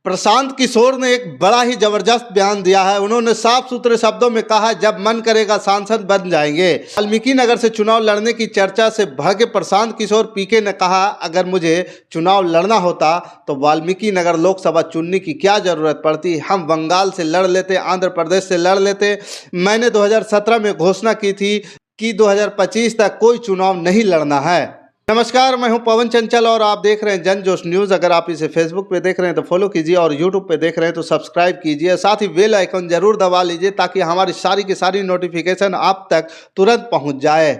प्रशांत किशोर ने एक बड़ा ही जबरदस्त बयान दिया है। उन्होंने साफ सुथरे शब्दों में कहा, जब मन करेगा सांसद बन जाएंगे। वाल्मीकि नगर से चुनाव लड़ने की चर्चा से भड़के प्रशांत किशोर पीके ने कहा, अगर मुझे चुनाव लड़ना होता तो वाल्मीकि नगर लोकसभा चुनने की क्या जरूरत पड़ती। हम बंगाल से लड़ लेते, आंध्र प्रदेश से लड़ लेते। मैंने 2017 में घोषणा की थी कि 2025 तक कोई चुनाव नहीं लड़ना है। नमस्कार, मैं हूं पवन चंचल और आप देख रहे हैं जन जोश न्यूज़। अगर आप इसे फेसबुक पे देख रहे हैं तो फॉलो कीजिए और यूट्यूब पे देख रहे हैं तो सब्सक्राइब कीजिए। साथ ही बेल आइकन जरूर दबा लीजिए ताकि हमारी सारी की सारी नोटिफिकेशन आप तक तुरंत पहुंच जाए।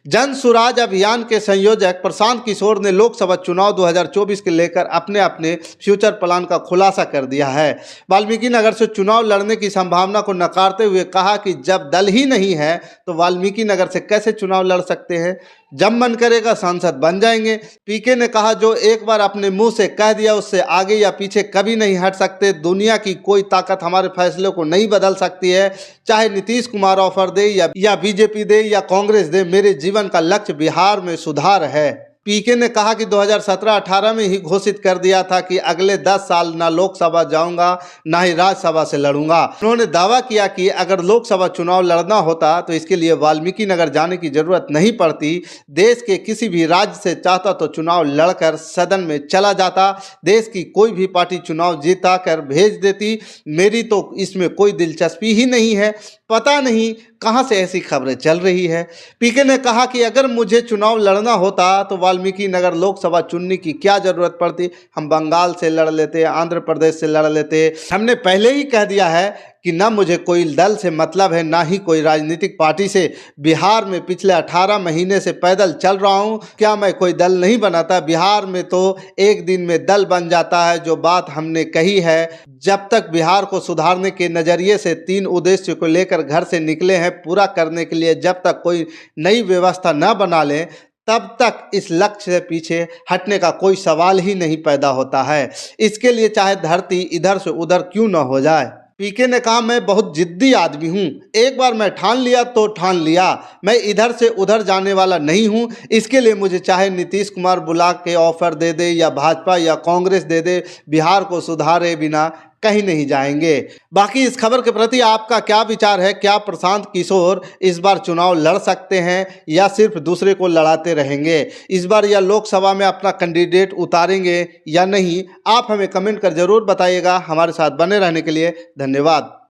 जन सुराज अभियान के संयोजक प्रशांत किशोर ने लोकसभा चुनाव 2024 के लेकर अपने अपने फ्यूचर प्लान का खुलासा कर दिया है। वाल्मीकि नगर से चुनाव लड़ने की संभावना को नकारते हुए कहा कि जब दल ही नहीं है तो वाल्मीकि नगर से कैसे चुनाव लड़ सकते हैं। जब मन करेगा सांसद बन जाएंगे। पीके ने कहा, जो एक बार अपने मुंह से कह दिया उससे आगे या पीछे कभी नहीं हट सकते। दुनिया की कोई ताकत हमारे फैसले को नहीं बदल सकती है। चाहे नीतीश कुमार ऑफर दे या बीजेपी दे या कांग्रेस दे, मेरे जीवन का लक्ष्य बिहार में सुधार है। पीके ने कहा कि 2017-18 में ही घोषित कर दिया था कि अगले 10 साल ना लोकसभा जाऊंगा ना ही राज्यसभा से लड़ूंगा। उन्होंने दावा किया कि अगर लोकसभा चुनाव लड़ना होता तो इसके लिए वाल्मीकि नगर जाने की जरूरत नहीं पड़ती। देश के किसी भी राज्य से चाहता तो चुनाव लड़कर सदन में चला जाता। देश की कोई भी पार्टी चुनाव जीता कर भेज देती। मेरी तो इसमें कोई दिलचस्पी ही नहीं है। पता नहीं कहां से ऐसी खबरें चल रही है। पीके ने कहा कि अगर मुझे चुनाव लड़ना होता तो वाल्मीकि नगर लोकसभा चुनने की क्या जरूरत पड़ती। हम बंगाल से लड़ लेते, आंध्र प्रदेश से लड़ लेते। हमने पहले ही कह दिया है कि ना मुझे कोई दल से मतलब है, ना ही कोई राजनीतिक पार्टी से। बिहार में पिछले 18 महीने से पैदल चल रहा हूं। क्या मैं कोई दल नहीं बनाता? बिहार में तो एक दिन में दल बन जाता है। जो बात हमने कही है, जब तक बिहार को सुधारने के नज़रिए से 3 उद्देश्य को लेकर घर से निकले हैं, पूरा करने के लिए जब तक कोई नई व्यवस्था न बना लें तब तक इस लक्ष्य से पीछे हटने का कोई सवाल ही नहीं पैदा होता है। इसके लिए चाहे धरती इधर से उधर क्यों न हो जाए। पीके ने कहा, मैं बहुत जिद्दी आदमी हूँ। एक बार मैं ठान लिया तो ठान लिया। मैं इधर से उधर जाने वाला नहीं हूँ। इसके लिए मुझे चाहे नीतीश कुमार बुला के ऑफर दे दे या भाजपा या कांग्रेस दे दे, बिहार को सुधारे बिना कहीं नहीं जाएंगे। बाकी इस खबर के प्रति आपका क्या विचार है? क्या प्रशांत किशोर इस बार चुनाव लड़ सकते हैं या सिर्फ दूसरे को लड़ाते रहेंगे? इस बार या लोकसभा में अपना कैंडिडेट उतारेंगे या नहीं? आप हमें कमेंट कर जरूर बताइएगा। हमारे साथ बने रहने के लिए धन्यवाद।